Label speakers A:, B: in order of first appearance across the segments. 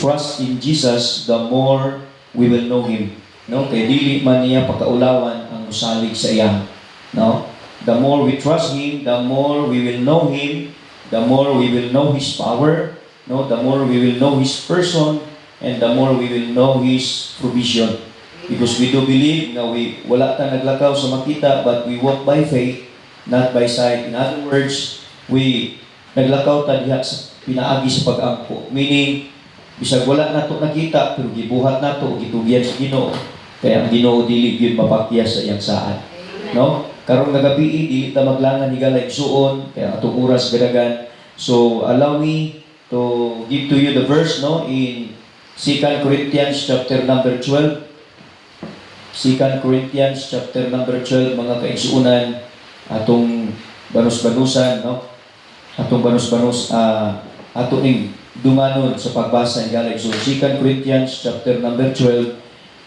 A: trust in Jesus, the more we will know Him. No? Kaya dili man niya pagkaulawan ang musalig sa iya. No? The more we trust Him, the more we will know Him, the more we will know His power, no? The more we will know His person, and the more we will know His provision. Because we do believe na wala ta naglakaw sa makita, but we walk by faith, not by sight. In other words, we naglakaw ta diha sa pinaagi sa pag-ampo. Meaning, bisag wala nato nakita, pero gibuhat nato, gitugyan sa Ginoo. Kaya ang Ginoo dili gyud mapakyas sa iyang saan. No? Karong nagabi dili ta maglangan higalay suon, kaya atong oras gadagan. So allow me to give to you the verse, no, in 2 Corinthians chapter number 12. 2 Corinthians chapter number 12, mga kaigsuunan, atong banus-banusan, no? Atong banus-banus, ato ning dunganon sa pagbasa ng galing. So 2 Corinthians chapter number 12,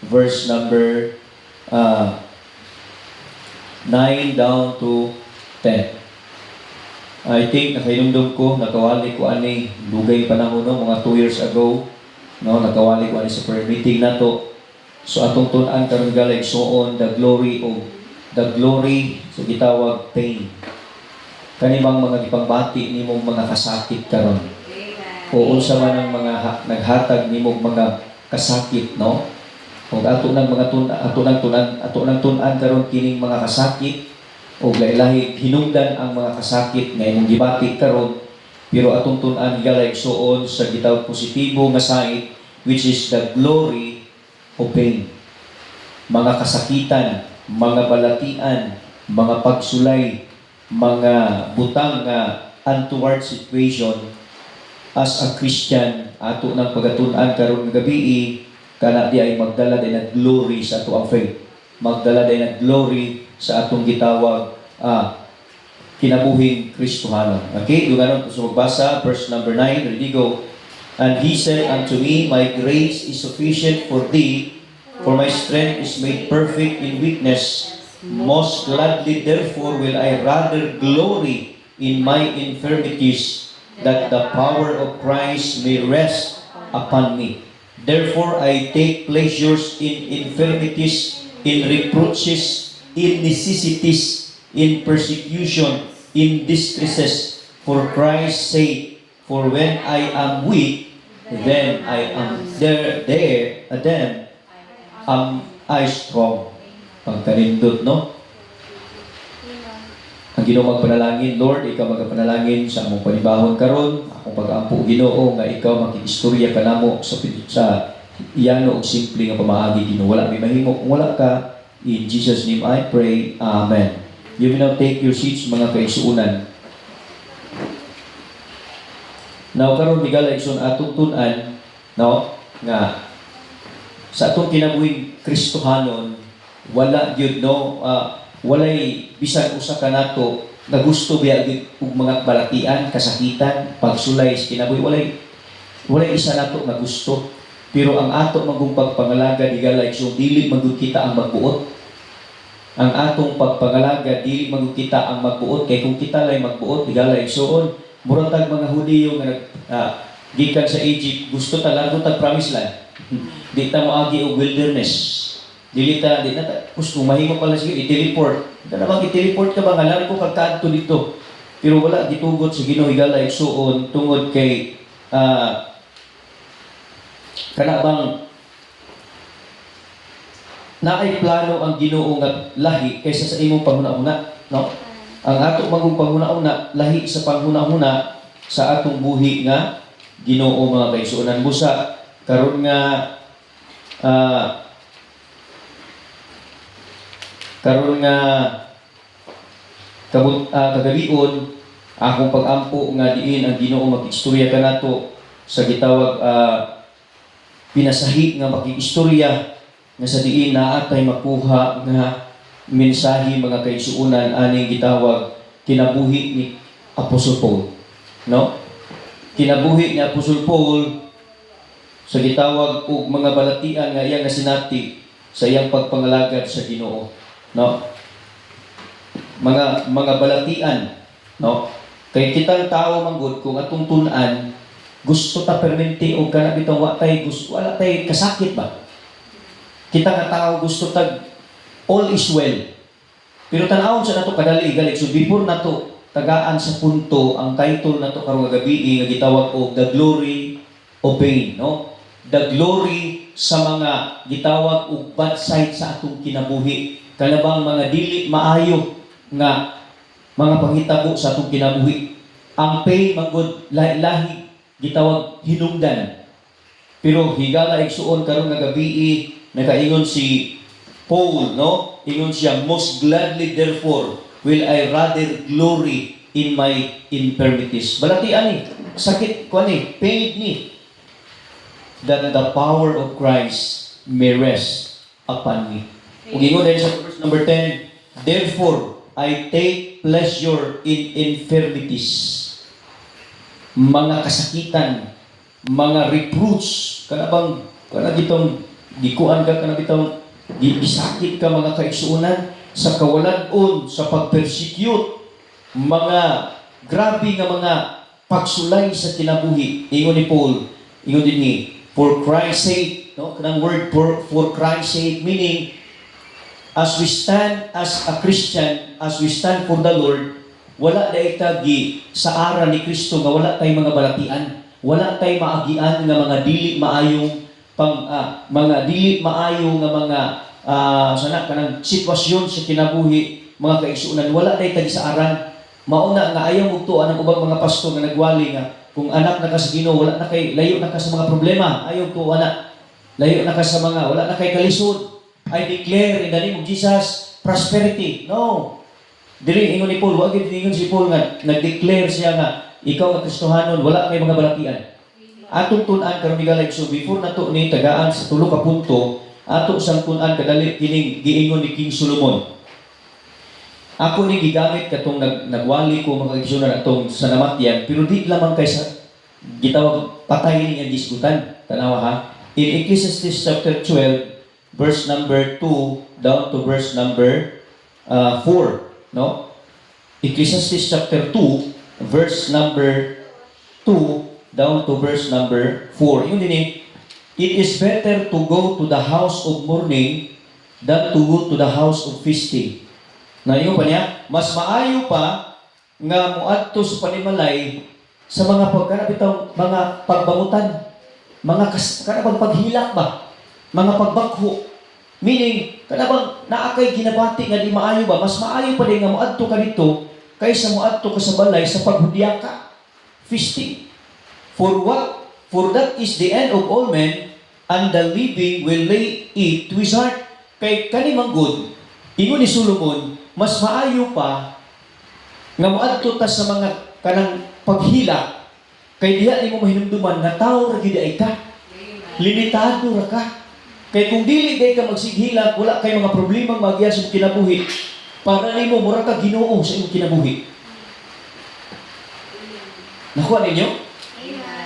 A: verse number 9 down to 10. I think nakainumdum ko, nakawali ko ani dugay panahon, no, mga 2 years ago, no, nakawali ko ani sa prayer meeting nato. So atong tun-an karon galing soon the glory, so gitawag pain. Kanibang mga gipangbati nimong mga kasakit karon. O unsa man ang mga naghatag nimong mga kasakit, no? Kung ato nang mga tunan karon kining mga kasakit, o lahi hinungdan ang mga kasakit nga imong gibati karon, pero atong tun-an galay soon sa gitawag positibo nga side, which is the glory o pain. Mga kasakitan, mga balatian, mga pagsulay, mga butang nga untoward situation as a Christian, ato ng pagatunan karon gabi, kana di ay magdala din ng glory sa ato ang faith. Magdala din ng glory sa atong gitawag kinabuhing Kristohanon. Okay, duganon so magbasa verse number 9, ready go. And he said unto me, my grace is sufficient for thee, for my strength is made perfect in weakness. Most gladly therefore will I rather glory in my infirmities, that the power of Christ may rest upon me. Therefore I take pleasures in infirmities, in reproaches, in necessities, in persecution, in distresses, for Christ's sake. For when I am weak, then I am then am I strong. Pagkanindot, no? Ang Ginoo magpanalangin, Lord, ikaw magpanalangin sa among panibahon karon, akong pag-ampo Ginoo nga ikaw makikistorya kanamo sa iyano og simple nga pamaagi Ginoo. Wala may mahimo kung wala ka. In Jesus' name I pray. Amen. You may now take your seats, mga kaigsuunan. Now karon migalay son atong tun-an, no, nga sa atong kinabuhing Kristohanon wala gyud, no, walay bisan usa ka nato nga gusto biya gyud og mga balatian, kasakitan, pagsulay sa kinabuhi, walay isa nato nga gusto. Pero ang ato magong pagpangalaga digalay so dili magud kita ang magbuot. Ang atong pagpangalaga dili magud kita ang magbuot, kay kung kita lay magbuot digalay soon murag tag mga Hudiyo nga gikan sa Egypt, gusto talaga tag promised land. Di ta moagi og wilderness. Di na gusto mahimo pala sige i-teleport. Ita na bang i-teleport ka ba nga lang ko kagkadto dito. Pero wala gitugot sa Ginoo higalay suon tungod kay kana bang naay plano ang Ginoo nga lahi kaysa sa imong panghuna-huna, no? Ang ato magong panghuna-huna lahi sa panghuna-huna sa atong buhi nga Ginoo, mga kaigsuonan. Busa karon nga kagabion akong pag-ampo nga diin ang Ginoo makistorya kanato sa gitawag pinasahi nga makikistorya nga sa diin naatay makuha nga mensahe, mga kaigsuunan, aning gitawag kinabuhi ni Apostol Paul, no? Kinabuhi ni Apostol Paul sa gitawag og mga balatian nga iyang nasinati sa iyang pagpangalagad sa Ginoo, no? Mga balatian, no? Kay kitang tao manggod kung atong tun-an gusto ta perminti o kana bitong wala tay kasakit ba? Kita nga tao gusto tag all is well. Pero tan-awon sa nato kadali galit. So before nato tagaan sa punto ang title nato karong gabi nga gitawag og the glory of pain, no? The glory sa mga gitawag og bad side sa atong kinabuhi. Kalabang mga dili maayo nga mga panghitabo sa atong kinabuhi. Ang pain magud lahi gitawag hinungdan. Pero higala igsuon karong nga gabi nakaingon si Paul, no? Ingon siya, most gladly therefore will I rather glory in my infirmities. Balatian ni, sakit ko ni, pain ni, that the power of Christ may rest upon me. Kung ingon din sa verse number 10, therefore I take pleasure in infirmities. Mga kasakitan, mga reproach, kanabang gitong gikuan ka kanabitong gisakit ka mga kaigsuonan sa kawalan-on, sa pag-persecute, mga grabe nga mga pagsulay sa kinabuhi. Ingon ni Paul, ingon din ni, for Christ's sake, no? Kanang word for Christ's sake, meaning, as we stand as a Christian, as we stand for the Lord, wala na itagi sa ara ni Kristo nga wala tay mga balatian, wala tay maagian nga mga dili maayong mga dili maayo nga mga sana kanang sitwasyon sa kinabuhi, mga kaigsuonan, wala day tagi sa aran. Mauna nga ayaw mugtuan ang ubang mga pastor nga nagwali nga kung anak na ka sa Ginoo, wala na kay layo na ka sa mga problema, ayaw tuwa na layo na ka sa mga wala na kay kalisod. I declare in the name of Jesus prosperity. No, dili ingon ni Paul, wag gid ingon si Paul nga nag-declare siya nga ikaw nga Kristohanon, wala kay mga balatian. Atong tun-an karon digalay, so before nato ni tagaan sa tulo ka punto, ato sang tun-an kadali kining giingon ni King Solomon. Ako ni gigamit katong nagwali ko mga kaigsuonan atong sa namatyan, pero di lamang kay sa gitawag patay ni ang diskutan. Tanawa ha. In Ecclesiastes chapter 12, verse number 2 down to verse number 4, no? Ecclesiastes chapter 2, verse number 2 down to verse number 4. Yun din it is better to go to the house of mourning than to go to the house of feasting. Na yun pa niya, mas maayo pa nga muadto sa panimalay sa mga pagkanabitaw, mga pagbangutan, mga kanabang paghilak ba, mga pagbakho. Meaning, kanabang naakay ginabati nga di maayo ba, mas maayo pa din nga muadto ka dito kaysa muadto ka sa balay sa paghudiyaka, feasting. For that is the end of all men, and the living will lay it to his heart. Kay kanimang good, ingon ni Solomon, mas maayo pa nga moadto ta sa mga kanang paghila, kay diha nimo mahinumduman nga tawo ra gyud ay ka. Limitado ra ka. Kay kung dili day ka magsighila, wala kay mga problema magiya sa kinabuhi. Para nimo mura ka Ginoo sa imong kinabuhi. Nakuha ninyo?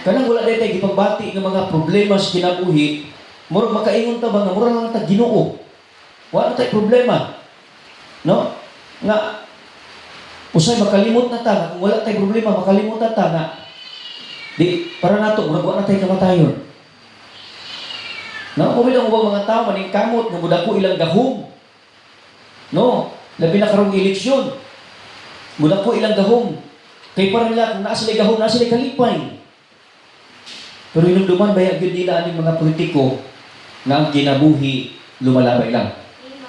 A: Kanang wala day tay gipagbati ng mga problema sa kinabuhi, murag makaingon ta ba nga mura lang ta Ginoo. Wala tay problema. No? Nga usay makalimot na ta, kung wala tay problema makalimot na ta nga di para nato murag wala tay kamatayon. No, kumilang ubang mga tao maningkamot nga mudako ilang gahom. No, labi na karong eleksyon. Mudako ilang gahom. Kay para nila kung naa sila gahom, naa sila kalipay. Pero inumduman bayag yun nila aning mga politiko nga ang kinabuhi lumalabay lang.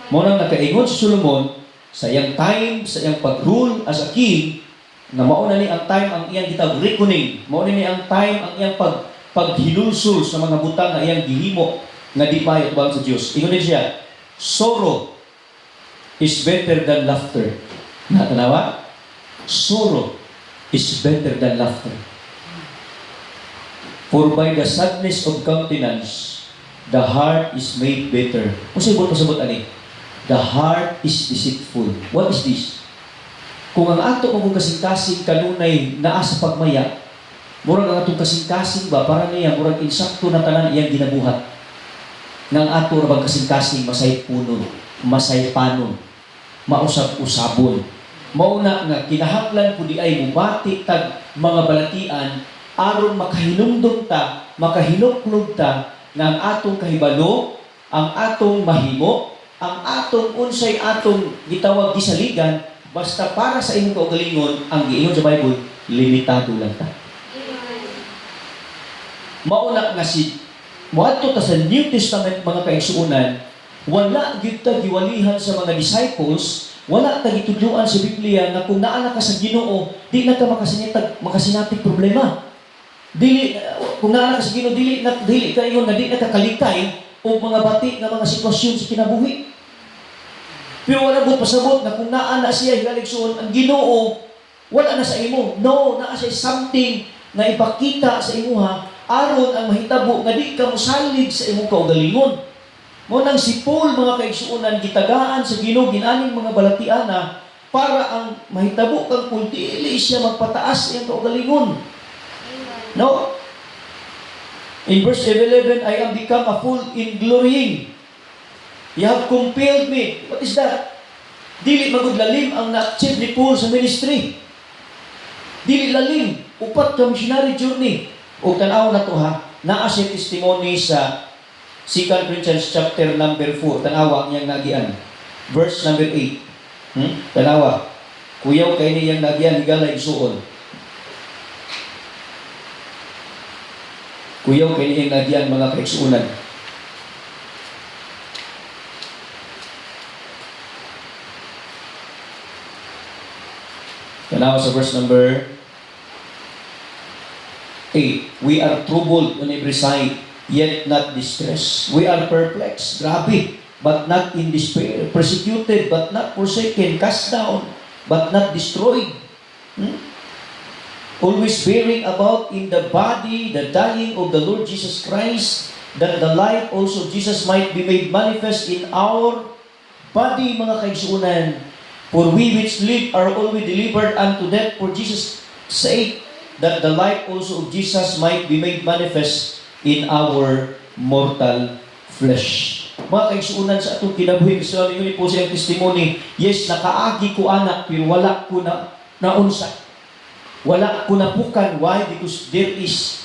A: Mo nang nakaingon si Solomon sa iyang time, sa iyang pag-rule as a king, na mauna ni ang time ang iyang gitawag reckoning. Mauna ni ang time ang iyang paghinulsul sa mga butang na iyang gihimo nga di payat bang sa Diyos. Ingon din siya, sorrow is better than laughter. Natanawa? Sorrow is better than laughter. For by the sadness of countenance, the heart is made bitter. Kung sabot ani, the heart is deceitful. What is this? Kung ang ato kung kasing-kasing kanunay naa sa pagmaya, murag ang atong kasing-kasing ba, para niya, murag insakto na tanan iyang ginabuhat. Nang ato rabang kasing-kasing masay punon, masay panon, mausap-usabon. Mauna nga, kinahanglan po di ay mubati tag mga balatian aron makahinumdum ta, makahinuklog ta nga ang atong kahibalo, ang atong mahimo, ang atong unsay atong gitawag gisaligan basta para sa imong kaugalingon ang giingon sa Bible, limitado lang ta. Mauna nga si moadto ta sa New Testament mga kaigsuonan, wala gyud ta giwalihan sa mga disciples, wala ta gitudloan sa Biblia nga kung naa ka sa Ginoo, di na ka makasinatag problema. Dili kung naa ka sa Ginoo, dili ka ingon nga di na ka kalikay o mga bati nga mga sitwasyon sa kinabuhi. Pero wala bud pasabot na kung naa na siya higaligsuon ang Ginoo, wala na sa imo. No, naa siya something na ipakita sa imuha aron ang mahitabo nga di ka mosalig sa imong kaugalingon. Mo nang si Paul mga kaigsuonan gitagaan sa Ginoo ginaning mga balatiana para ang mahitabo kang kung dili siya magpataas sa iyang kaugalingon. No? In verse 11, I am become a fool in glorying. You have compelled me. What is that? Dili magudlalim ang na-achieve ni Paul sa ministry. Dili lalim. Upat ka missionary journey. O tanaw na to ha, naa siya testimony sa 2 Corinthians chapter number 4. Tanawa niyang nagian. Verse number 8. Tanawa. Kuyaw kay niyang nagian, higalay isuon. Kuyaw kay niyang nagian mga kaigsuonan. Tanawa sa verse number 8. We are troubled on every side, yet not distressed. We are perplexed, grabe, but not in despair. Persecuted, but not forsaken. Cast down, but not destroyed. Always bearing about in the body the dying of the Lord Jesus Christ, that the life also of Jesus might be made manifest in our body, mga kaigsuonan. For we which live are always delivered unto death for Jesus' sake, that the life also of Jesus might be made manifest in our mortal flesh. Mga kaigsuonan sa atong kinabuhi, gusto ninyo po siyang testimony, yes, nakaagi ko anak, pero wala ko na naunsa. Wala ko napukan. Why? Because there is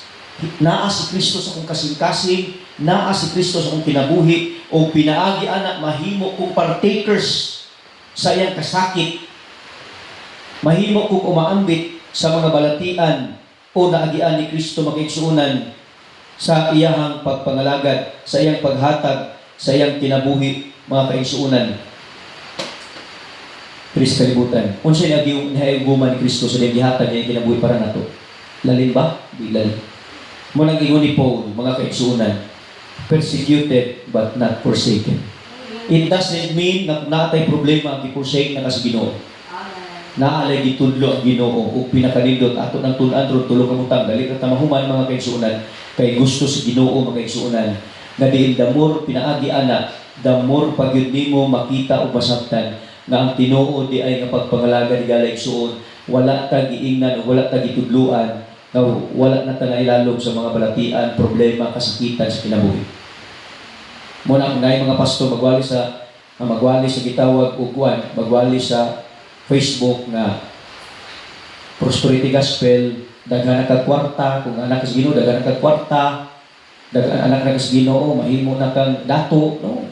A: naa si Kristo sa akong kasing-kasing, naa si Kristo sa akong kinabuhi, o pinaagi anak, mahimo kong partakers sa iyang kasakit. Mahimo kong umaambit sa mga balatian o naagian ni Kristo makaigsuonan sa iyahang pagpangalagad, sa iyang paghatag, sa iyang kinabuhi, mga kaigsuonan. Chris kalibutan. Unsay nahiguman ni Kristo sa gihatag niya kinabuhi para nato? Lalim ba? Di lalim. Mo nang ingon ni Paul, mga kaigsuonan, persecuted but not forsaken. It doesn't mean na natay problema ang i-forsake na kasi Ginoo. Naalay gitudlo ang Ginoo o pinakalindot ato ng tulan ron tulo ka butang dali ka tamahuman mga kaigsuonan kay gusto sa Ginoo mga kaigsuonan nga diin the more pinaagi ana the more pagyud nimo makita o masabtan nga ang Tinoo di ay nga pagpangalaga ni galay igsuon wala ta giingnan o wala ta gitudluan nga wala na ta nailalog sa mga balatian, problema, kasakitan sa kinabuhi. Muna ang mga pastor magwali sa gitawag og kuan, magwali sa Facebook nga prosperity gospel, daghan ka kwarta, kung anak sa Ginoo daghan ka kwarta, daghan anak na sa Ginoo mahimo na kang dato, no?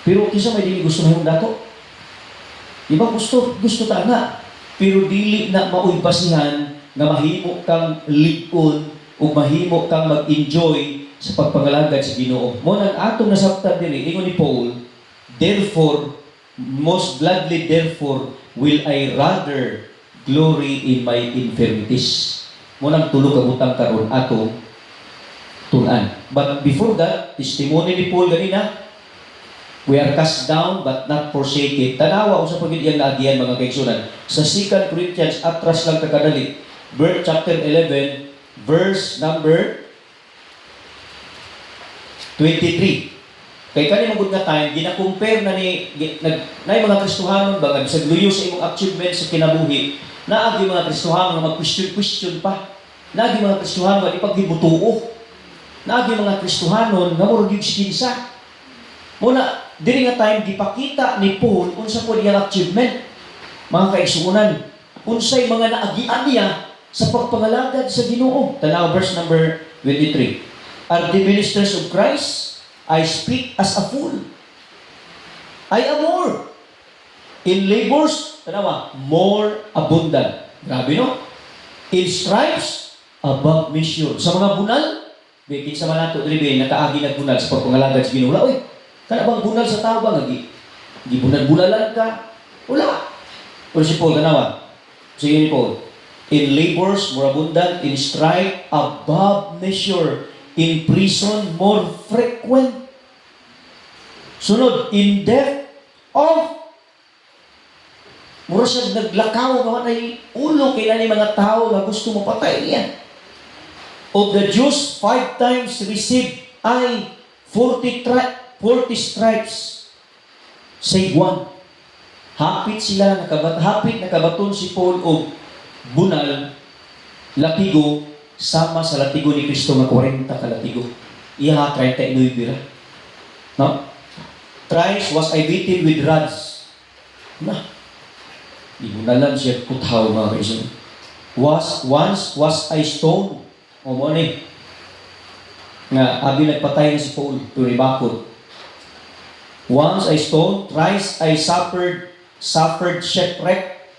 A: Pero kinsa may dili gusto mahimong dato? Iba gusto ta na, pero dili na maoy basihan nga mahimo kang ligon o mahimo kang mag-enjoy sa pagpangalagad sa Ginoo. Mo nang atong nasabtan diri ingon ni Paul, therefore most gladly therefore will I rather glory in my infirmities. Mo nang tulo ka butang karon atong tunan. But before that, testimony ni Paul ganina, we are cast down but not forsaken. Tanawa usa pagid iyang naagian mga kaigsunan. Sa 2 Corinthians atras lang kadali, verse chapter 11, verse number 23. Kay kani magud nga time gina-compare na ni nay mga Kristohanon ba bisag luyo sa imong achievement sa kinabuhi. Naagi mga Kristohanon nga mag-question pa. Naagi mga Kristohanon nga di paggibutuo. Naagi mga Kristohanon nga murag gyud kinsa. Muna diri nga time gipakita ni Paul unsa po iyang achievement. Mga kaigsuonan, unsay mga naagian niya sa pagpangalagad sa Ginoo. Tanaw verse number 23. Are the ministers of Christ? I speak as a fool. I am more. In labors, tanawa, more abundant. Grabe no? In stripes, above measure. Sa mga bunal, bikin sa manato, dili nakaagi nagbunal sa pagpangalagad sa Ginoo. Uy, kana bang bunal sa tao ba? Gibunal-bunalan ka? Wala. Pero si Paul, tanawa. Sige ni Paul. In labors, more abundant. In strife, above measure. In prison, more frequent. Sunod, in death, mura siya naglakaw, gawa na yung ulo, kailan yung mga tao na gusto mo patay niya. Of the Jews, 5 times received I 40 stripes, save one. Hapit nakabaton si Paul o bunal, latigo, sama sa latigo ni Kristo nga 40 ka latigo. Iya 39 bira. No? Thrice was I beaten with rods. Na. Ibunalan siya kuthaw mga kaisun. Once was I stoned. O mo ni. Nga abi nagpatay na si Paul to ribakot. Once I stoned, thrice I suffered shipwreck.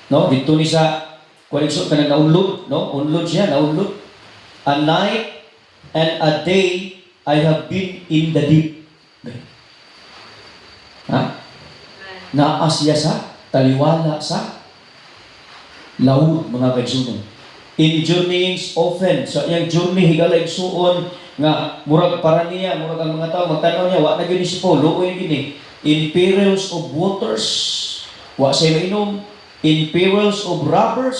A: No, dito ni sa koleksyon kanang naunlod, no? Unlod siya, naunlod. A night and a day I have been in the deep. Ha? Naasya sa taliwala sa laud mga kaigsunon. In journeyings often, sa iyang journey higalay suon nga murag para niya, murag ang mga tao magtanaw niya, wa na gyud si Paul, luoy gini. In perils of waters, wa say mainom. In perils of robbers,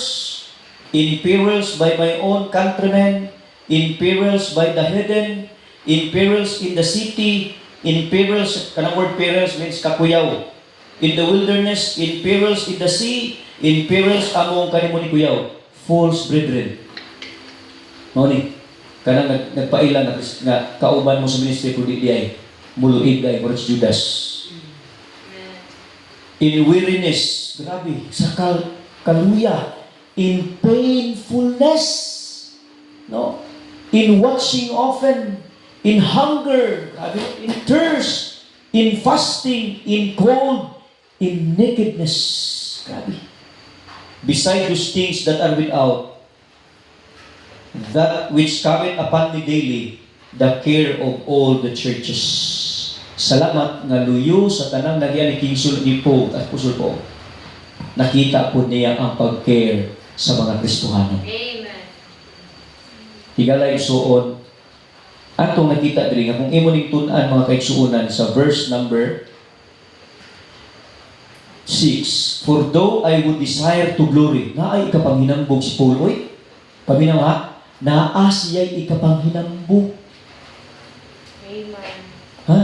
A: in perils by my own countrymen, in perils by the heathen, in perils in the city, in perils, kanang word perils means kakuyaw. In the wilderness, in perils in the sea, in perils among kanimo ni kuyaw. False brethren. Mao ni kanang nagpaila na kauban mo sa ministry kundi di ay muluid ay murag Judas. In weariness, grabe, sa kaluya, in painfulness, no? In watching often, in hunger, grabe, in thirst, in fasting, in cold, in nakedness, grabe. Beside those things that are without, that which cometh upon me daily, the care of all the churches. Salamat nga luyo sa tanang nagyan ni King Sul ni Paul at Pusul po. Nakita po niya ang pag-care sa mga Kristohano.
B: Amen.
A: Higalay suon. Atong nakita diri nga kung imo ning tun-an mga kaigsuonan sa verse number 6. For though I would desire to glory, naay ikapanghinambog si Paul, oy. Paminaw ha, naa siya'y ikapanghinambog.
B: Amen.
A: Ha?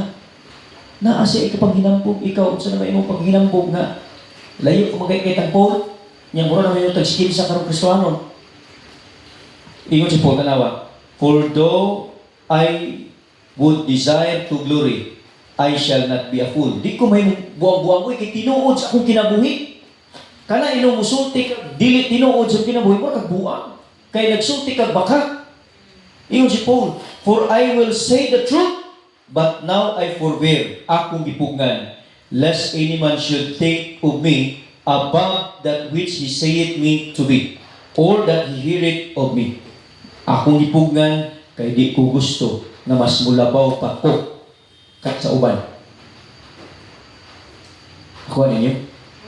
A: Naa siya ikapanghinambog. Ikaw, saan naman imong paghinambog nga layo kung magkikitang Paul, niyang mura naman yung tag-skin sa karong Kristohanon. Ingon si Paul, tanawa, for though I would desire to glory, I shall not be a fool. Di ko may buwang-buwang ko, kay tinuod sa akong kinabuhi. Kana inong musulti ka, dili tinuod sa kinabuhi mo, kagbuang. Kay nagsulti kag baka. Ingon si Paul, for I will say the truth, but now I forbear, akong gipugngan, lest any man should think of me above that which he saith me to be, or that he heareth of me. Akong gipugngan, kay di ko gusto na mas mulabaw pa ko kat sa uban. Ako ninyo?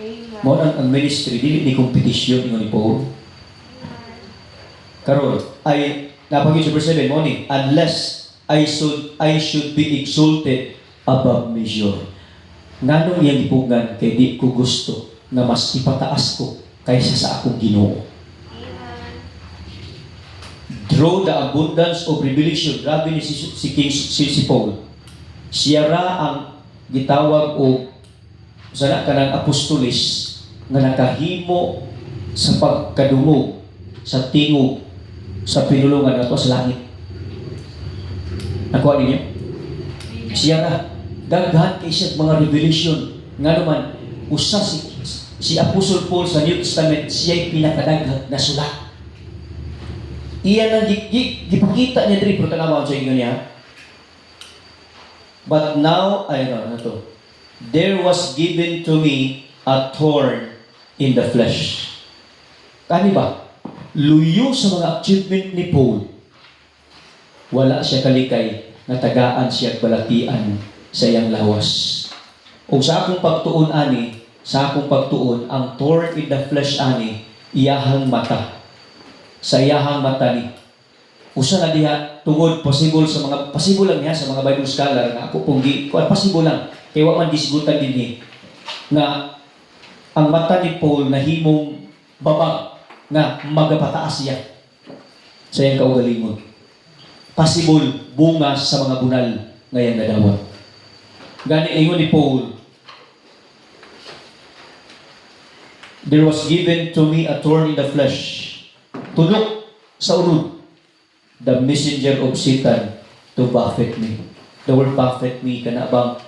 B: Amen.
A: Mo ang ministry, dili ni competition ingon ni Paul. Karon ay napagin sa verse 7 mo ni, unless I should be exalted above measure. Nganong iyang ipugan kay di ko gusto na mas ipataas ko kaysa sa akong Ginoo.
B: Amen.
A: Draw the abundance of revelation. Grabe ni si Paul. Siya ra ang gitawag o sana kanang apostolis nga nakahimo sa pagkadungog, sa tingog, sa pinulungan nato sa langit. Nakuha ninyo? Siya na, daghan kay siya mga revelation. Nga naman, usa si Apostle Paul sa New Testament, siya'y pinakadaghang na sulat. Iyan ang gipakita niya diri, pero tanawa sa inyo niya. But now, ano to? There was given to me a thorn in the flesh. Kani ba? Luyo sa mga achievement ni Paul. Wala siya kalikay na tagaan siya balatian sa iyang lawas. O sa akong pagtuon ani, ang thorn in the flesh ani, iyahang mata. Sa iyahang mata ni. Usa na diha tungod possible sa mga possible lang niya sa mga Bible scholar na ako pong possible lang kay wa man disgutan dinhi nga ang mata ni Paul nahimong baba nga magapataas siya sa iyang kaugalingon. Possible bunga sa mga bunal ngayon na dawat. Gani ingon ni Paul, there was given to me a thorn in the flesh. Tunok sa urod. The messenger of Satan to buffet me. The word buffet me, kanabang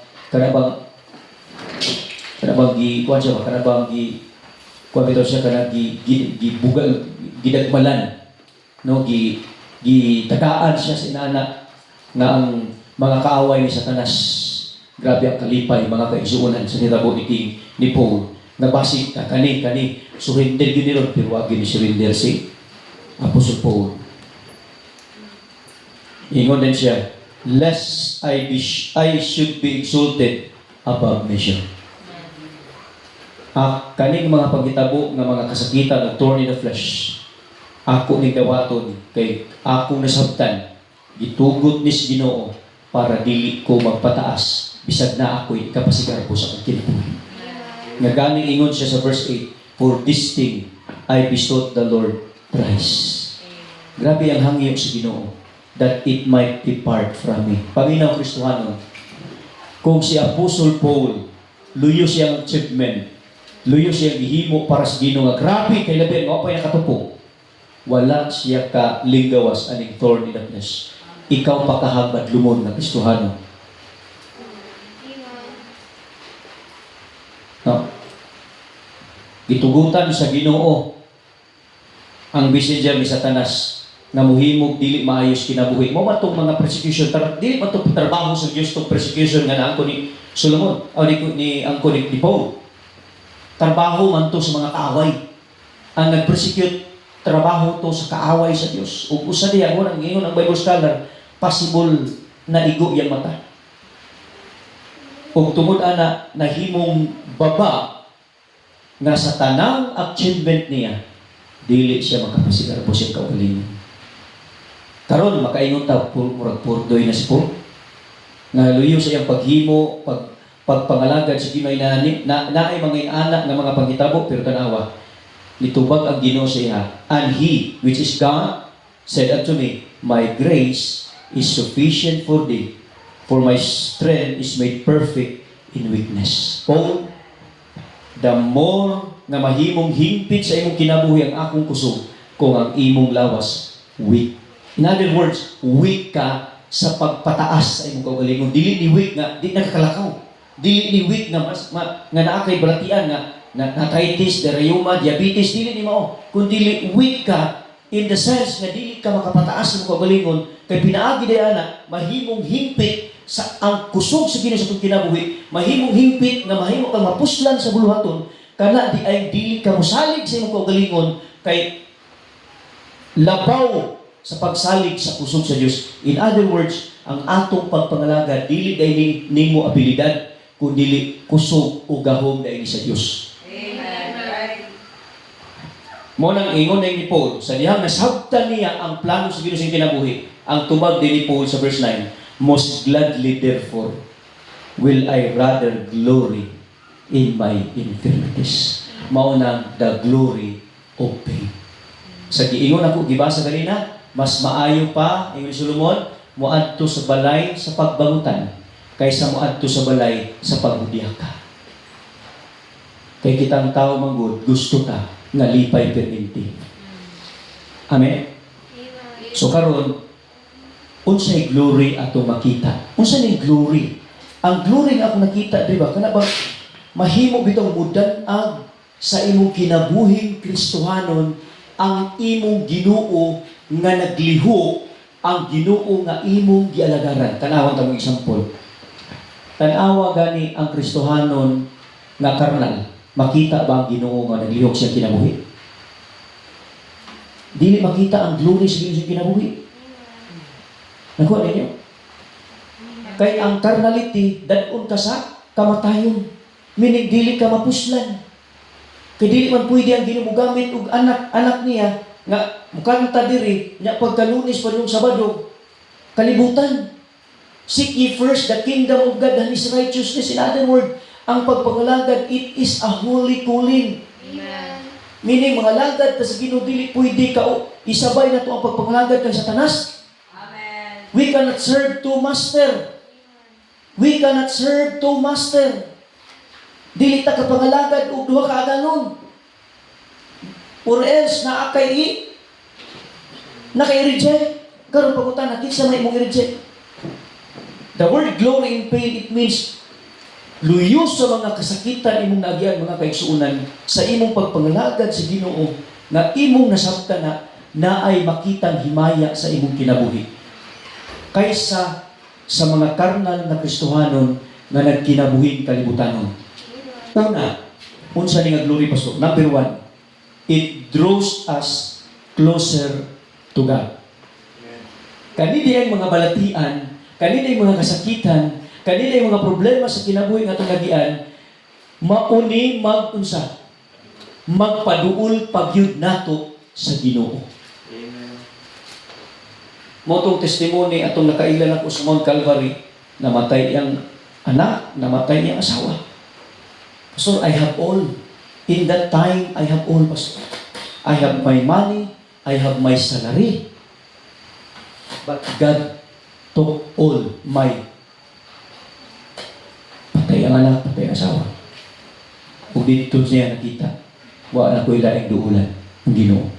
A: bugal, gidagmalan, no, gitagaan siya sa inana nga ang mga kaaway ni Satanas. Grabe ang kalipay, mga kaigsuunan sa nitabo ni Paul. Nabasik ka, kani, surrender yun nilon, pero wag yun surrender si Apostle Paul. Ingon din siya, lest I should be exalted above measure. Kaning mga pagitabo ng mga kasakitan ng thorn in the flesh, ako ni dawaton kay ako nasabtan, gitugot ni Ginoo para dili ko magpataas, bisag na ako'y ikapasigar ko sa akong kinabuhi. Nga ganing ingon siya sa verse 8, for this thing I besought the Lord thrice. Grabe ang hangyo sa Ginoo, that it might depart from me. Paminaw Kristohano, kung si Apostle Paul, luyo siyang achievement, luyo siyang gihimo para sa Ginoo nga grabe kay labi nga pa niya katupo. Wala siya ka linggawas aning thorn in the flesh. Ikaw pakahagad lumon na Kristohano. No? Gitugutan sa Ginoo ang messenger ni Satanas na muhimog dili maayos kinabuhi. Mo man tong mga persecution, dili man tong trabaho sa Dios tong persecution nga naangko ni Solomon o ni angko ni Paul. Trabaho man to sa mga kaaway. Ang nag-persecute, trabaho to sa kaaway sa Dios. Ug usa diha mo nang ingon ang Bible scholar, possible na igo yang mata. Ug tungod ana nahimong baba nga sa tanang achievement niya, dili siya makapasigar po siya kaugalingon. Karon makaingon ta murag purdoy na si Paul. Nga luyo sa iyang paghimo, pagpangalagad sa Ginoo naay mga anak nga mga panghitabo pero tanawa nitubag ang Ginoo sa iya. And He which is God said unto me, my grace is sufficient for thee, for my strength is made perfect in weakness. Paul, the more nga mahimong himpit sa imong kinabuhi ang akong kusog kung ang imong lawas weak. In other words, weak ka sa pagpataas sa imong kaugalingon. Dili ni weak nga di nakakalakaw. Dili ni weak nga nga naa kay balatian nga arthritis, rheuma, diabetes, dili ni mao. Kun dili weak ka in the sense nga dili ka makapataas sa imong kaugalingon kay pinaagi dayana mahimong himpit sa ang kusog sa Ginoo sa itong kinabuhi, mahimong himpit nga mahimo kang mapuslan sa buluhaton kana di ay dili ka mosalig sa imong kaugalingon kay labaw sa pagsalig sa kusog sa Dios. In other words, ang atong pagpangalaga dili day nimo abilidad kundi kusog o gahom day sa Dios. Amen. Mo nang ingon ni Paul sa dihang nasabtan niya ang plano sa Ginoo sa kinabuhi. Ang tubag din ni Paul sa verse 9, most gladly therefore will I rather glory in my infirmities. Mao nang the glory of pain. Sa giingon ako gibasa kanina, mas maayo pa, ingon ni Solomon, muadto sa balay sa pagbangutan kaysa muadto sa balay sa pagbubiyaka. Kay kitang tao manggod, gusto ta nga lipay perminti. Amen? So karon, unsay glory ato makita? Unsa ning glory? Ang glory nga ako nakita, di ba? Kana ba mahimo bitong mudan-ag sa imong kinabuhing Kristohanon ang imong Ginoo nga nagliho ang Ginoo nga imong gialagaran. Tanawan ta mong example. Tanawa gani ang Kristohanon nga karnal. Makita ba ang Ginoo nga naglihok siya kinabuhi? Dili makita ang glory sa Ginoo siya kinabuhi. Nakuha ninyo? Kay ang carnality, dadon ka sa kamatayon. Meaning, dili ka mapuslan. Kay dili man pwede ang Ginoo gamit og anak niya nga mukanta diri nya pagkalunis pa yung Sabado kalibutan. Seek ye first the kingdom of God and His righteousness. In other words, ang pagpangalagad, it is a holy calling.
B: Amen.
A: Meaning, mga lagad ta sa Ginoo dili pwede ka isabay na to ang pagpangalagad kay Satanas.
B: Amen.
A: We cannot serve two master. We cannot serve two master. Dili ta kapangalagad og duha ka aganon. Or else na nakay-reject. Karon pagutan natin sa may mong i-reject. The word glory in pain, it means luyos sa mga kasakitan imong naagian, mga kaigsuunan sa imong pagpangalagad sa Ginoo na imong nasabtan na ay makitang himaya sa imong kinabuhi. Kaysa sa mga karnal na Kristohanon na nagkinabuhin kalibutanon. Una, unsa ni nga glory pastor? Number one, it draws us closer to God. Kanina yung mga balatian, kanina yung mga kasakitan, kanina yung mga problema sa kinabuhi nga itong lagian, mauni magpaduol pagyud nato sa Ginoo. Motong testimony atong nakailan ako sa Mount Calvary, namatay iyang anak, namatay iyang asawa. Pastor, I have all. In that time, I have all, Pastor. I have my money, I have my salary. But God took all my patay ang anak, patay ang asawa. Kung dito siya nakita, wala na ko ilaing duulan ang Ginoo.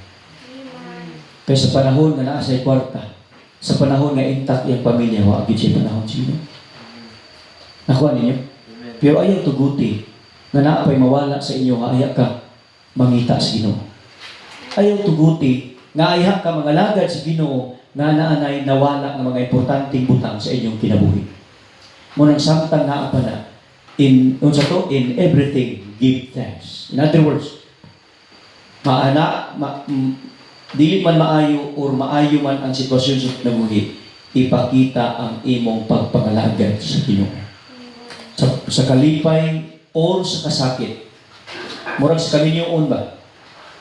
A: Kaya sa panahon na nasa kwarta, sa panahon nga intact yung pamilya, wagid siya panahon sino. Nakuha ninyo? Pero ayaw tuguti na naapay mawala sa inyo nga ayaw ka mangita sa Ginoo. Ayaw tuguti nga ayaw ka mangalagad sa Ginoo na naanay nawala ng mga importanteng butang sa inyong kinabuhi. Munang samtang naapa na in everything give thanks. In other words, dili man maayo or maayo man ang sitwasyon sa kinabuhi, ipakita ang imong pagpangalagad sa Ginoo. Sa kalipay or sa kasakit. Murag sa kaminyoon ba?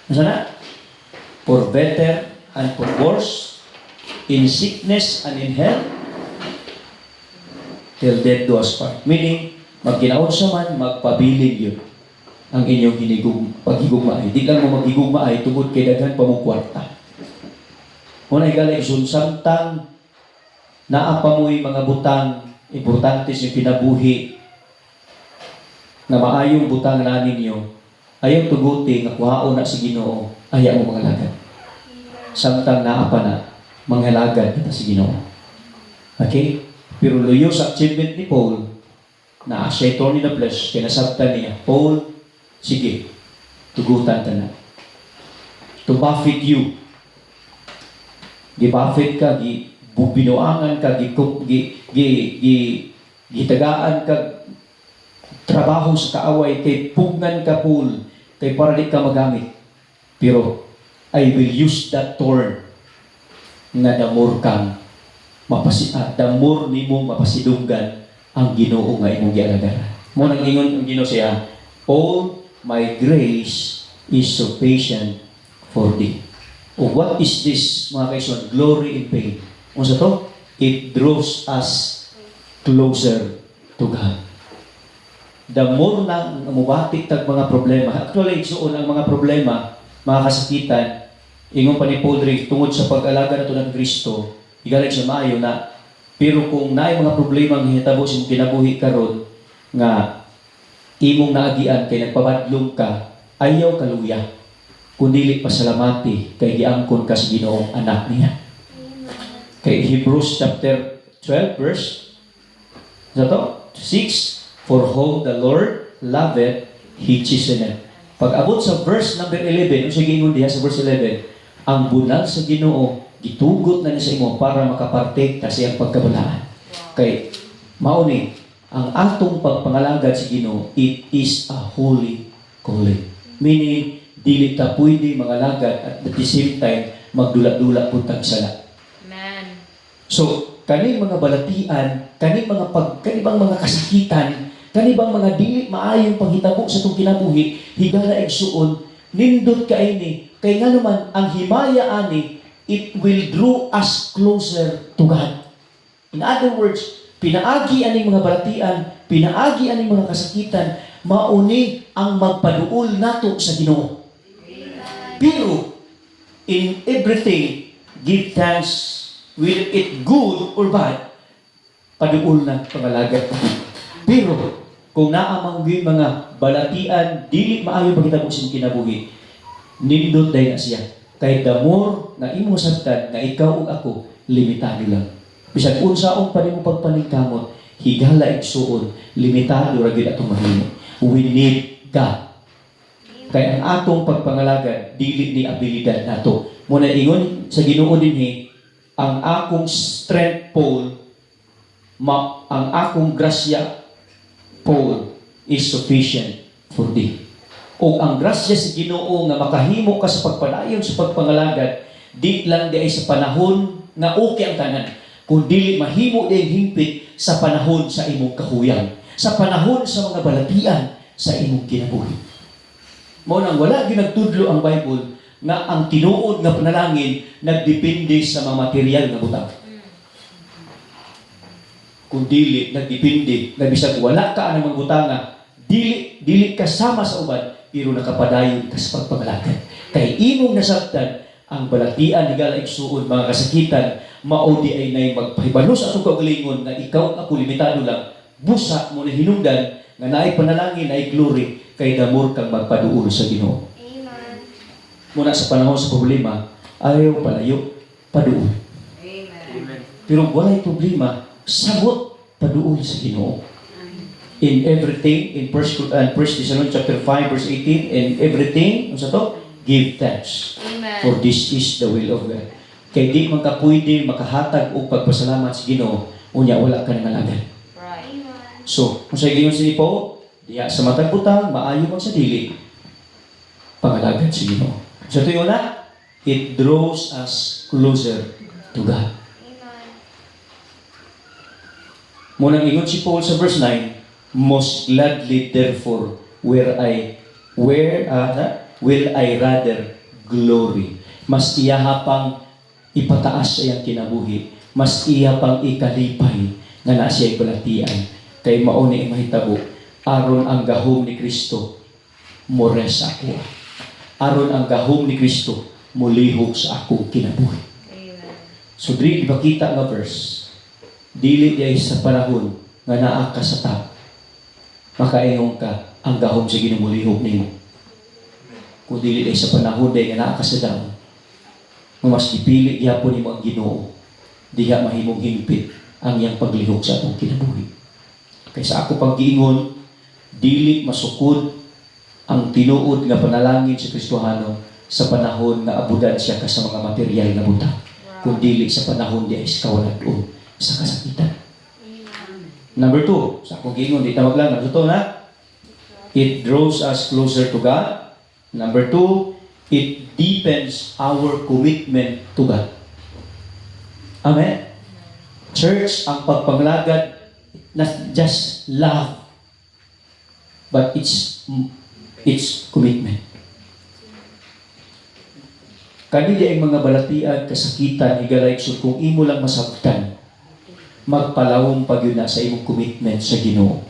A: Nasana? For better and for worse, in sickness and in health, till death do us part. Meaning, magkinaon sa man, magpabiling yun ang inyong pagigugmaay. Di lang mo magigugmaay, tungod kay daghan pa mo kwarta. Unay galay, samtang naapa mo'y mga butang, importante sa kinabuhi, na maayong butang na ninyo, ayaw tuguti, nga kuhaon na si Ginoo, ayaw mo mga lagad. Samtang naapa na, mga lagad na si Ginoo. Okay? Pero luyo sa achievement ni Paul, na siya ito ni na flesh, kinasabtan niya, Paul, sige, tugutan ta na. To buffet you. Gi-buffet ka, binuangan ka, gitagaan ka, trabaho sa kaaway, kay pugnan ka, Paul, kay para di ka magamit. Pero, I will use that thorn nga damor kang damor nimo mapasidunggan ang Ginoo nga imong gialagaran. Mo nang ingon ang Ginoo siya, all my grace is sufficient for thee. O what is this, mga kaison? Glory in pain. Unsa to? It draws us closer to God. The more na mubatik tag mga problema, actually, suon ang mga problema, mga kasakitan, ingon pa ni Paul rin, tungod sa pag-alaga na ito ng Kristo, igaling sa maayo na, pero kung naay mga problema ang hitabo sa imong kinabuhi karon nga imong naagian kay nagpabadlong ka, ayaw kaluya, kundi pasalamati kay giangkon ka sa Ginoong anak niya. Kay Hebrews chapter 12 verse 6, for whom the Lord loveth, He chasteneth. Pag abot sa verse number 11, yung sige ingon diha sa verse 11, ang bunal sa Ginoo gitugot na niya sa imo para makaparte ka sa iyang pagkabalaan. Kay mauni ang atong pagpangalagad sa Ginoo, it is a holy calling. Meaning dili ta pwede mangalagad at at the same time magdula-dula pud tag sala.
B: Amen.
A: So kani mga balatian, kani bang mga kasakitan, kani bang mga dili maayong panghitabo sa tong kinabuhi, higala igsuon nindot kaini kay nga naman ang himaya ani, it will draw us closer to God. In other words, pinaagi aning mga balatian, pinaagi aning mga kasakitan, mauni ang magpaduol nato sa Ginoo. Pero in everything, give thanks, will it good or bad, paduol na pangalagad. Pero kung naamang mga balatian, dili maayo pagkitabo sa kinabuhi, nindot day na siya. Kay the more na imo sabtan na ikaw ug ako, limitado lang. Bisag unsaon pa nimo pagpaningkamot, higala igsuon, limitado ra gyud atong mahimo. We need God. Kay ang atong pagpangalagad dili ni abilidad nato. Muna ingon sa Ginoo dinhi, ang akong strength Paul, ang akong grasya Paul is sufficient for thee. O ang grasya sa Ginoo nga makahimo ka sa pagpadayon sa pagpangalagad, di lang di ay sa panahon nga okay ang tanan, kundi mahimo di hingpit sa panahon sa imong kahuyang, sa panahon sa mga balatian sa imong kinabuhi. Mao nang wala ginagtudlo ang Bible nga ang tinuod nga panalangin nagdepende sa mga material nga butang. Kung dili nagdepende nga bisag wala ka ang mga butanga, dili kasama sa uban, pero nakapadayon ka sa pagpangalagad. Kay imong nasabtan ang balatian higala igsuon mga kasakitan, mao di ay nay magpahibalo sa atong kaugalingon na ikaw ako limitado lang, busa mo na hinungdan nga naay panalangin ay glory kay damor kang magpaduol sa Ginoo.
B: Amen.
A: Muna sa panahon sa problema, ayaw palayo, paduol.
B: Amen.
A: Pero walay problema, sabot paduol sa Ginoo. In everything, in 1 Thessalonians chapter 5 verse 18, in everything, ano sa to? Give thanks.
B: Amen.
A: For this is the will of God. Kay di man ka pwede makahatag o pagpasalamat sa Ginoo, unya wala ka nang alagad.
B: Right. Amen.
A: So, kung sa gingon si Paul, diya sa matag butang, maayo man sa dili, pangalagad sa Ginoo. So tuyo na, it draws us closer to God.
B: Amen.
A: Munang ingon si Paul sa verse 9, most gladly therefore will I rather glory. Mas iyaha pang ipataas sa iyang kinabuhi, mas iya pang ikalipay nga na siya'y balatian. Kay mauni mahitabo, aron ang gahom ni Kristo more sa ako. Aron ang gahom ni Kristo mulihok sa ako kinabuhi.
B: Amen.
A: So dili ipakita nga verse, dili diay sa panahon nga naa ka sa tap, makaingon ka ang gahom sa ginumulihok nimo. Kung dili diay sa panahon diay nga naa ka sa damo, mas ipili gyapon nimo ang Ginoo, diha mahimong hingpit ang iyang paglihok sa atong kinabuhi. Kaysa ako pag-giingon, dili masukod ang tinuod nga panalangin sa Kristohano sa panahon nga abudan siya ka sa mga material na butang, kung dili sa panahon di ay kawalan-on sa kasakitan.
B: Amen.
A: Number 2, sa akong giingon, di tawag lang, ito na, it draws us closer to God. Number 2, it deepens our commitment to God. Amen? Church, ang pagpanglagad, not just love, but it's commitment. Kanila ang mga balatian, kasakitan, higalayksod, kung imo lang masabtan, magpalawong pag yun na sa imong commitment sa Ginoo.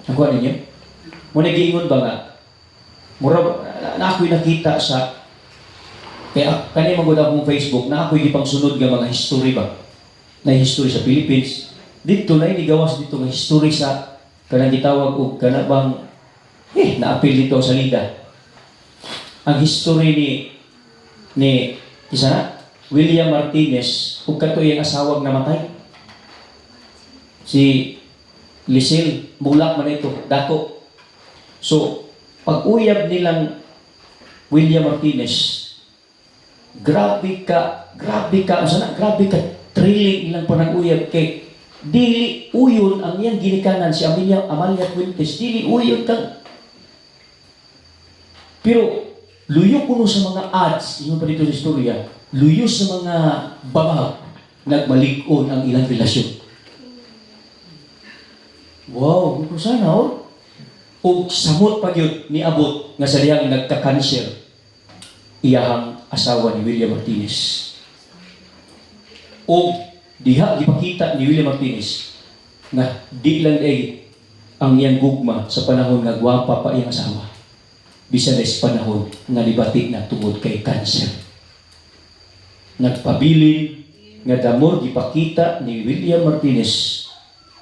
A: Nakuha ninyo? Muna giingon ba nga? Mura, na ako'y nakita sa, kaya kanina magod akong Facebook, na ako'y gipang sunod nga mga history ba? Na history sa Philippines. Dito na inigawas dito nga history sa kanang gitawag og kana bang naapil dito sa Lida. Ang history ni isa William Martinez ug kato iyang asawag namatay. Si Lisil bulak man ito dako. So pag-uyab nilang William Martinez Grabe ka, grabe ka, thrilling ilang panag-uyab kay dili uyon ang iyang ginikanan si Amalia Fuentes, dili uyon kang. Pero luyo kuno sa mga ads, ingon pa dito sa istorya, luyo sa mga bangag, nagmalig-on ang ilang relasyon. Wow, kung sana o samot pa yun ni abot nga sa diyang nagka-cancer iyahang asawa ni William Martinez. O diha gipakita ni William Martinez na di lang ay ang iyang gugma sa panahon nga gwapa pa iyang asawa. Bisan sa panahon nga libati na tungod kay cancer. Nagpabilin nga damor gipakita ni William Martinez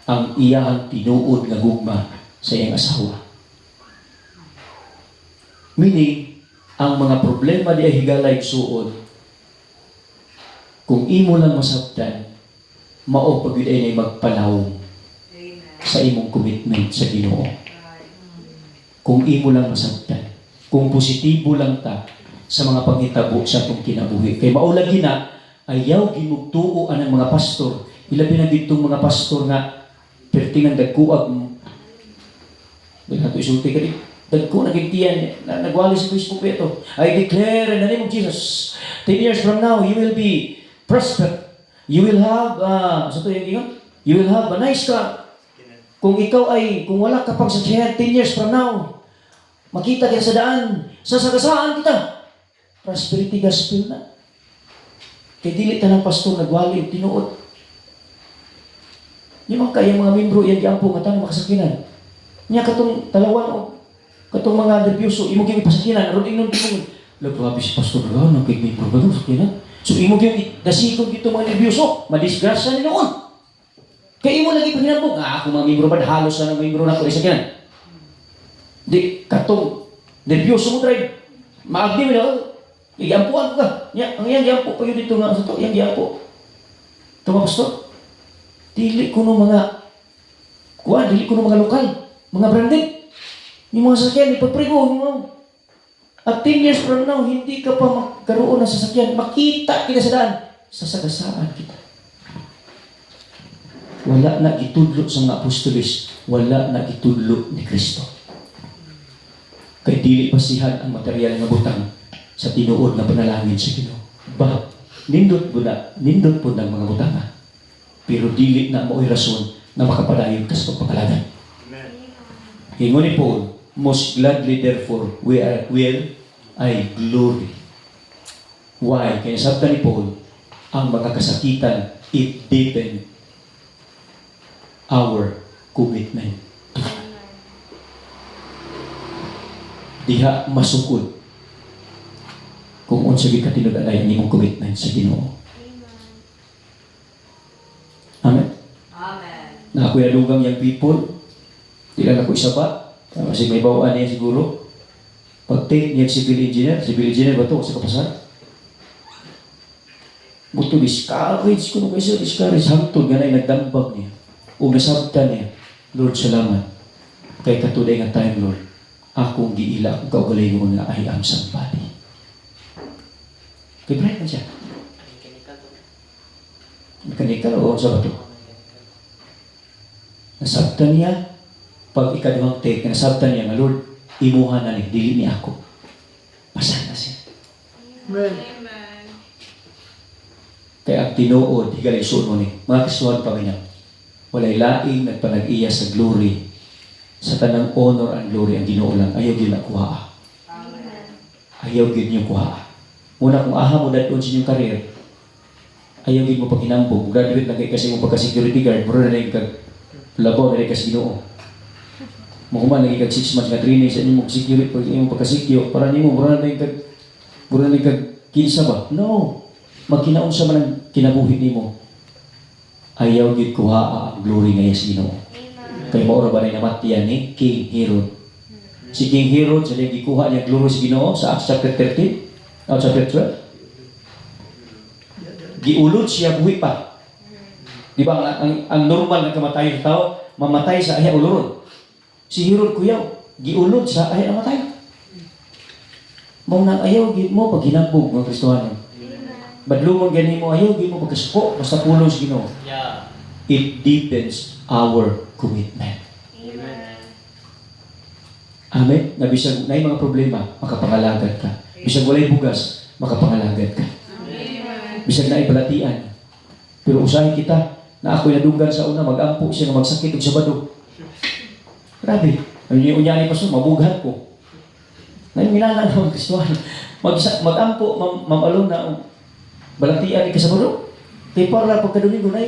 A: ang iyang tinuod nga gugma sa iyang asawa. Meaning, ang mga problema di ay higalay suod, kung imo lang masabtan, mao pagid ay magpanahon sa imong commitment sa Ginoo. Kung imo lang masabtan, kung positibo lang ta sa mga panghitabo sa atong kinabuhi. Kay maulag gina, ayaw gimugtuo ang mga pastor. Ilabi na ditong mga pastor nga pertingan dagkuag mo. Daghato isulti ka di. Dagko nagigtiyan. Nagwali sa Facebook ito. I declare in the name of Jesus, 10 years from now, you will be prosper. You will have, you will have a nice car. Kung ikaw ay, kung wala ka pang sakyan, 10 years from now, makita kita sa daan, sasagasaan kita. Prosperity gospel na. Kaya dili ta ng pastor nagwali, tinuod. Di man kaya mga membro yan giampo nga tanong makasakinan. Nya katong talawan o katong mga nervyoso imo gyud ipasakinan aron ingnon tingog. Lato abi si pastor ra nang kay membro ba sakinan. So imo gyud dasikog dito mga nervyoso, madisgrasya ni noon. Kay imo lagi paginambog, ako mga membro ba halos na ng membro nako isakinan. Di katong nervyoso mo drive. Maagdi mo na iampuan ka. Nya ang iyang giampo pa gyud dito nga sa to, iyang giampo. Tama pastor? Dili kuno mga dili kuno mga lokal, mga branded. Yung mga sasakyan, ipagprigo mo. At 10 years from now, hindi ka pa magkaroon ng sasakyan. Makita kita sa daan. Sasagasaan kita. Wala na gitudlo sa mga apostolis. Wala na gitudlo ni Kristo. Kay dili pasihan ang material nga butang sa tinuod na panalangin sa Ginoo. Bah, nindot po ng mga butang. Pero dili na mo'y rason na makapadayon ka sa pagpakalagan. Hingon ni Paul, most gladly therefore will I glory. Why? Kaya sabta ni Paul, ang mga kasakitan, it deepen our commitment. Diha masukod kung unsa gyud katinud-anay ang imong commitment sa Ginoo. Amen.
C: Amen.
A: Na ako'y alugang yung people, di lang ako isa ba? Kasi may bawaan niya siguro. Pag-take niya civil engineer ba ito sa kapasan? Buto discourage ko nung kayo discourage. Hangtod nga na nagdambag niya. O nasabtan niya, Lord, salamat. Kay katuday nga time, Lord, akong giila, akong kaugalingon nga I am somebody. Kay Brian siya. Mechanical o sa bato? Nasabtan niya, pag ikaduhang take, nasabtan niya nga, Lord, imuha na ni, dili ni ako. Pasana siya.
C: Amen.
A: Kaya ang tinuod, higalay suno ni, mga kasuhan Panginoon, walay laing nagpanag-iya sa glory, sa tanang honor and glory ang Ginoo lang, ayaw yun na kuha. Ayaw yun yung kuha. Muna kung aha mo dahil sa inyong karir, ayaw yun mo pag hinambog, graduate lang kayo kasi mo pagka-security guard, mura na yung labaw na rin kasi Ginoo. Mahuman lagi kag 6 months nga training sa inyong security pag inyong pagkasikyo para nimo mura na kag kinsa ba? No. Magkinaon sa man ang kinabuhi nimo. Ayaw gid kuha ang glory nga sa Ginoo. Kay mao ra ba nay namatian ni King Herod. Si King Herod sa diyang gikuha niya glory sa Ginoo sa Acts chapter 13, chapter 12. Giulod siya buhi pa. Di ba ang normal na kamatayon sa tao mamatay sa iya uluron. Si Herod kuyaw, giulod sa ayaw na matay. Mao nang ayaw gid mo pag hinambog ng Kristohanon. Badlungon gani mo ayo gi mo pagkasuko basta pulong sa Ginoo.
D: Yeah.
A: It deepens our commitment.
B: Amen.
A: Amen. Na bisag nay mga problema, makapangalagad ka. Bisag walay bugas, makapangalagad ka.
B: Amen.
A: Bisag na ibalatian. Pero usahay kita na ako'y nadunggan sa una, mag-ampo siya nga magsakit og Sabado. Grabe. Unya ni pastor, mabughat ko. Naminana na mga Kristohan. Mag-ampo, mamalong na balatian ni Sabado. Kaya para pagkadumigo na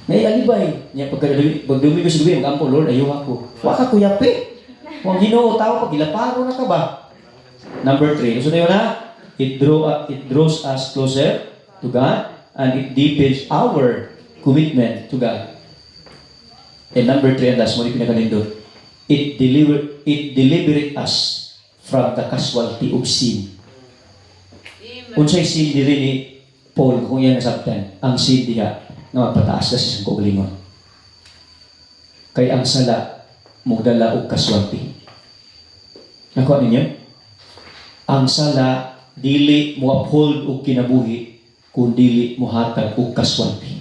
A: alibay. Niya pagkadumigo sa gabi, mag-ampo, Lord, ayaw ako. Waka ko yapi. Kung Ginoo tao, pagilaparo na ka ba? Number 3. So na yun ha? It draws us closer to God and it deepens our commitment to God. And number 3, and last mo, pinakalindot. It deliberate us from the casualty of sin. Unsay sin diri ni Paul kung yan nasabtan, ang sin diha nga magpataas na sa isang kaugalingon. Kay ang sala mugdala og casualty. Nakuha ninyo? Ang sala dili mo uphold og kinabuhi kung dili mo hatag og casualty.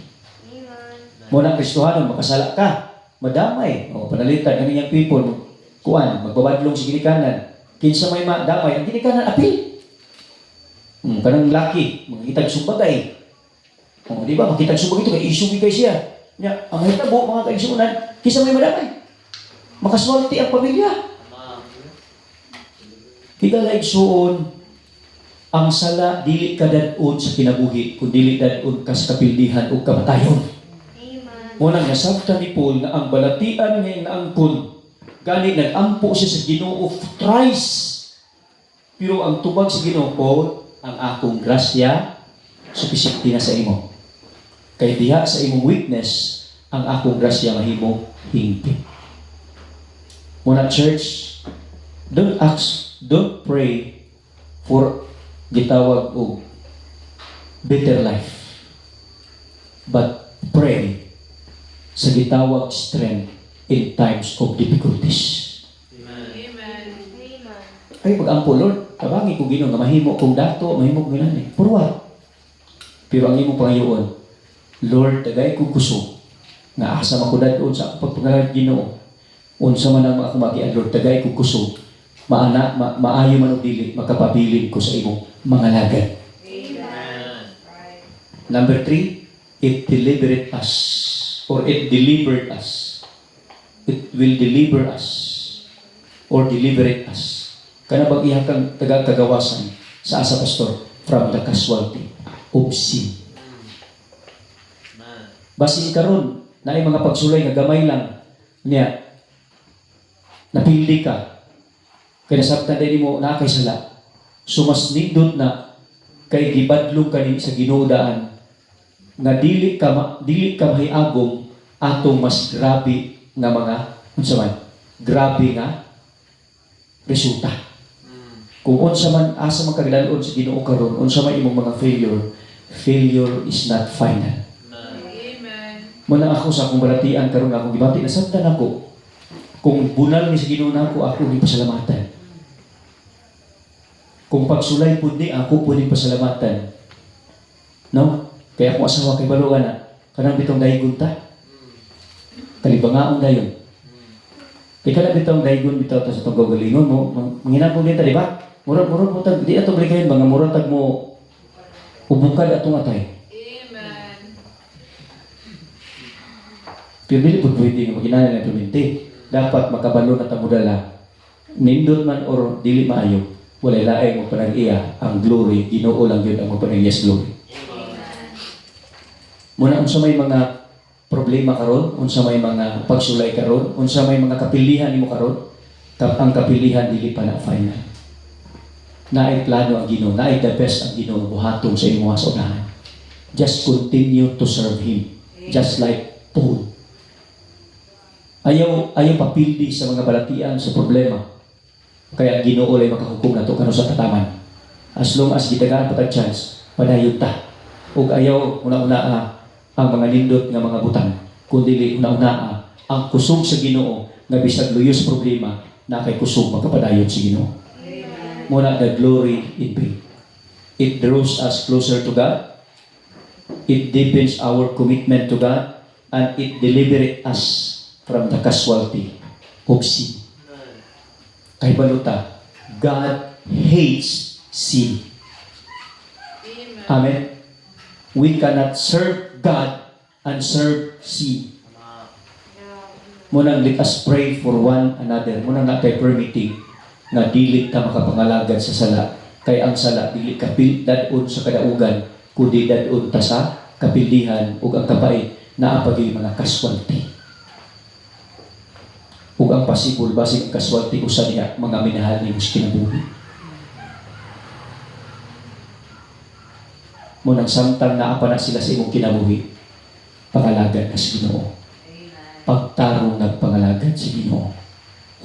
B: Amen.
A: Mo na Kristohanon makasala ka, madamay, o panalitan ang inyong people, kuan, magbabadlong sa ginikanan. Kinsa may madamay, ang ginikanan apil. Kanang laki, makikitag sumbagay. Di ba, makitag sumbagay ito, kay isugi kay siya. Nya, ang mahitabo, mga kaigsuunan, kinsa may madamay. Makaswalti ang pamilya. Higala igsuon, ang sala dili kadad-on sa kinabuhi, kung dili dadon ka sa kapildihan o kamatayon.
B: Amen.
A: Munang nasabtan ni Paul na ang balatian niya naangkon, gani nag-ampo siya sa Ginoo thrice. Pero ang tubag sa Ginoo, Paul, ang akong grasya, supisikti na sa imo. Kay diha sa imong weakness, ang akong grasya mahimo hingpit. Muna church, don't pray for gitawag o better life. But pray sa gitawag strength in times of difficulties.
B: Amen.
A: Ay, pag-ampo, Lord, kabangi ko Ginoo nga mahimo kong dato, mahimo kong ginani. For what? Pero ang imong pangayoon, Lord, tagay ko kuso nga asa man ko dadon sa akong pagpangalan Ginoo. Unsa man ang ako magian, Lord, tagay ko kuso. Maayo man og dili, makapabilin ko sa imong mga lagad.
B: Amen.
A: Number 3, it delivered us or it delivered us. It will deliver us or deliberate us. Kana bang ihakang tagakagawasan sa asa pastor from the casualty of sin. Basin karon na ay mga pagsulay nga gamay lang niya napili ka kaya sabtan din mo na kay sala. So mas nindot na kay gibadlong ka sa Ginoo-daan nga dili ka mahiagom atong mas grabe nga mga unsa man grabe nga resulta. Kung unsa man asa man kagdalon sa Ginoo karon, unsa man imong mga failure is not final.
B: Amen.
A: Muna ako sa akong balatian karon akong gibati na sabtan ako kung bunal ni sa Ginoo nako ako ni pasalamatan. Kung pagsulay pud ni ako pud ni pasalamatan. No? Kaya ako asawa kay balugan na kanang bitong daygon ta. Kalibangaon dayon. Kaya kanang bitong daygon bitaw ta sa tunggalingon mo manginabog din ta di ba? Murag mo tag di ato balikayon mga murag tag mo ubukad atong atay.
B: Amen.
A: Pero dili pud pwede nga maginana na implemente. Dapat makabalo na ta modala. Nindot man or dili maayo. Walay laing mo panag-iya ang glory, Ginoo lang yun ang mapanag-iyas glory. Muna unsa may mga problema karon, unsa may mga pagsulay karon, unsa may mga kapilihan nimo karon, ang kapilihan dili pa na final. Naay plano ang Ginoo, naay the best ang Ginoo buhaton sa imong unahan. Just continue to serve Him, just like Paul. Ayaw papildi sa mga balatian sa problema. Kaya Ginoo lay makahukom nato kano sa tataman. As long as gitagaan patag chance, padayon ta. Ug ayaw una-una ang mga nindot nga mga butang, kundi una-una ang kusog sa Ginoo nga bisag luyo sa problema na kay kusog magkapadayon si Ginoo. Muna the glory in vain. it draws us closer to God, it deepens our commitment to God, and it deliberates us from the casualty of sin. Kay baluta, God hates sin.
B: Amen.
A: Amen. We cannot serve God and serve sin. Muna let us pray for one another. Muna nga kay permitting na dili ta makapangalagad sa sala. Kay ang sala dili kapil dadon sa kadaugan, kundi dadon ta sa kapildihan ug ang kapait na apagi mga casualty. Ug ang possible basig ang casualty usa niya mga minahal ni kinabuhi. Munang samtang naapa na sila sa imong kinabuhi, pangalagad na sa Ginoo. Pagtarong nagpangalagad sa Ginoo.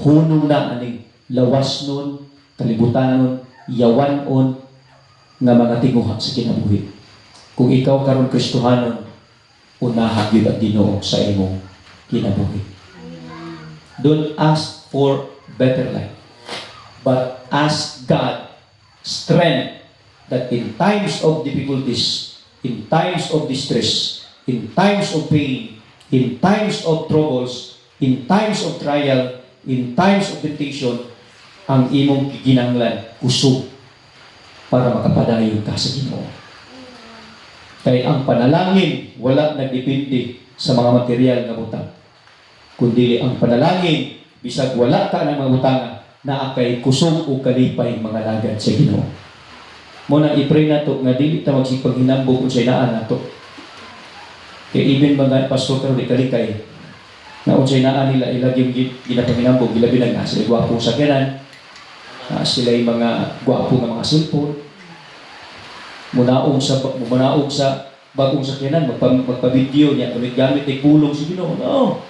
A: Hunong na aning lawas nun, kalibutan nun, yawanon nga mga tinguha sa kinabuhi. Kung ikaw karon Kristohanon, unaha gyud ang Ginoo sa imong kinabuhi. Don't ask for better life, but ask God strength that in times of difficulties, in times of distress, in times of pain, in times of troubles, in times of trial, in times of temptation, ang imong giginanglan kusog para makapadayon ka sa Ginoo. Kay ang panalangin wala nagdepende sa mga material nga butang, kundi ang panalangin bisag wala ka ng mga butangan na akay kusog o kalipay mga lagad sa Ginoo. Muna i-pray nato nga dili ta magsipaghinambog unsay naa nato. Kaya even mga pastor karon ikalikay na unsay naa nila ilagyong ginapanginambog gilabi na sila gwapo sa kanan, sila mga gwapo nga mga cellphone, munaog sa bagong sakyanan, magpa-video niya gamit ay kulong si Ginoo. No.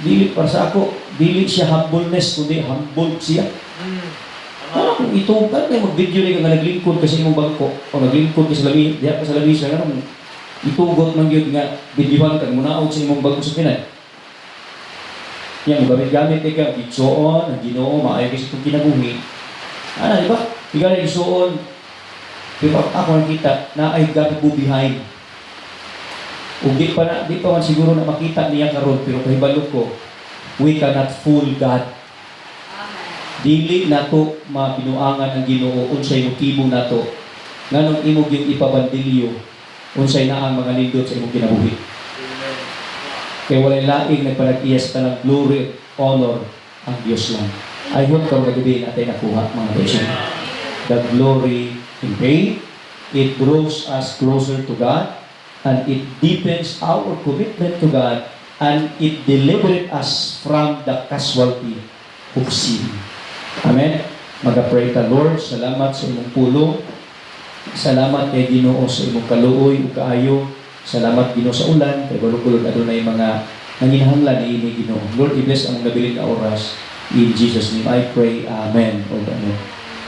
A: Dili para sa ako, dili siya humbleness kundi humble siya. Kung itungkad na mag-video niya nga naglingkod kasi imong bangko o naglingkod ka sa labi, diya ka sa labi siya nga itugot man yun nga bidiwan ka munaog sa imong bangko sa kinan. Yan, gamit ka, gitsoon, ang Ginoo, maayo kasi itong kinabuhi. Di ba? Ikaw na gitsoon, pero ako nakita na ay God go behind. O di pa man siguro na makita niya karon pero kahibalo ko, we cannot fool God. Dili nato mabinuangan ang Ginoo unsay motibo nato nganong imo gyud ipabandilyo unsay na ang mga nindot sa imong kinabuhi. Kay walay laing nagpanag-iyas ka ng glory, honor ang Dios lang. I hope karong gabi natin nakuha mga beso. The glory in pain, it draws us closer to God, and it deepens our commitment to God, and it delivers us from the casualty of sin. Amen. Mag-pray ta, Lord. Salamat sa imong pulong. Salamat kay Ginoo sa imong kaluoy ug kaayo. Salamat Ginoo sa ulan kay balukod adunay mga nanginahanglan niini Ginoo. Lord, i-bless ang nabiling na oras. In Jesus' name I pray. Amen. O amen.